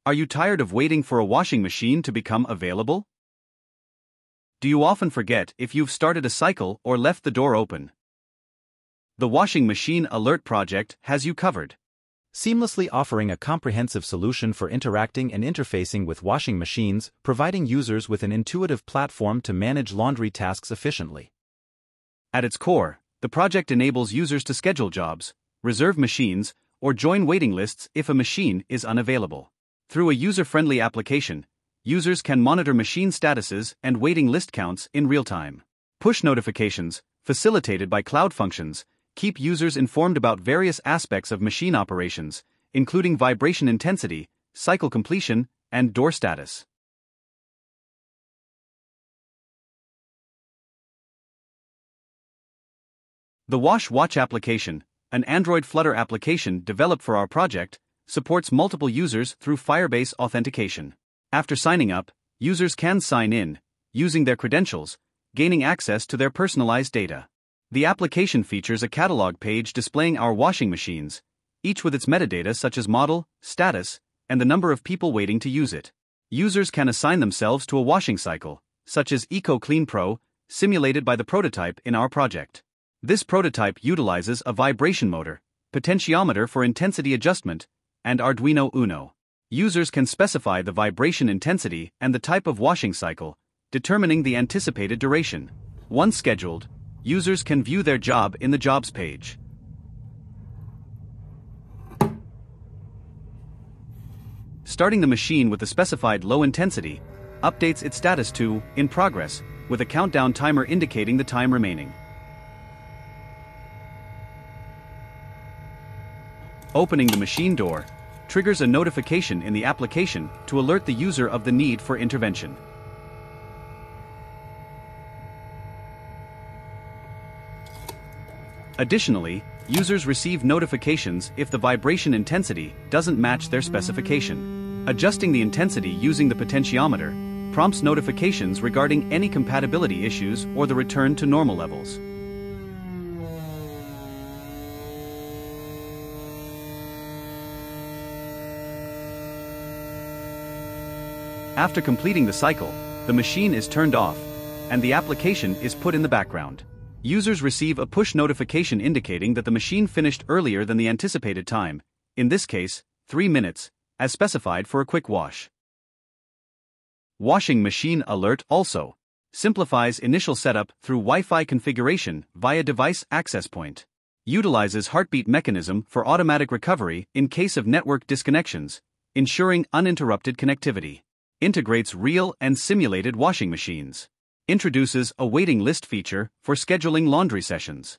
Are you tired of waiting for a washing machine to become available? Do you often forget if you've started a cycle or left the door open? The Washing Machine Alert project has you covered, seamlessly offering a comprehensive solution for interacting and interfacing with washing machines, providing users with an intuitive platform to manage laundry tasks efficiently. At its core, the project enables users to schedule jobs, reserve machines, or join waiting lists if a machine is unavailable. Through a user-friendly application, users can monitor machine statuses and waiting list counts in real time. Push notifications, facilitated by cloud functions, keep users informed about various aspects of machine operations, including vibration intensity, cycle completion, and door status. The Wash Watch application, an Android Flutter application developed for our project, supports multiple users through Firebase authentication. After signing up, users can sign in, using their credentials, gaining access to their personalized data. The application features a catalog page displaying our washing machines, each with its metadata such as model, status, and the number of people waiting to use it. Users can assign themselves to a washing cycle, such as Eco Clean Pro, simulated by the prototype in our project. This prototype utilizes a vibration motor, potentiometer for intensity adjustment, and Arduino Uno. Users can specify the vibration intensity and the type of washing cycle, determining the anticipated duration. Once scheduled, users can view their job in the Jobs page. Starting the machine with the specified low intensity updates its status to In Progress, with a countdown timer indicating the time remaining. Opening the machine door triggers a notification in the application to alert the user of the need for intervention. Additionally, users receive notifications if the vibration intensity doesn't match their specification. Adjusting the intensity using the potentiometer prompts notifications regarding any compatibility issues or the return to normal levels. After completing the cycle, the machine is turned off, and the application is put in the background. Users receive a push notification indicating that the machine finished earlier than the anticipated time, in this case, 3 minutes, as specified for a quick wash. Washing Machine Alert also simplifies initial setup through Wi-Fi configuration via device access point. Utilizes heartbeat mechanism for automatic recovery in case of network disconnections, ensuring uninterrupted connectivity. Integrates real and simulated washing machines. Introduces a waiting list feature for scheduling laundry sessions.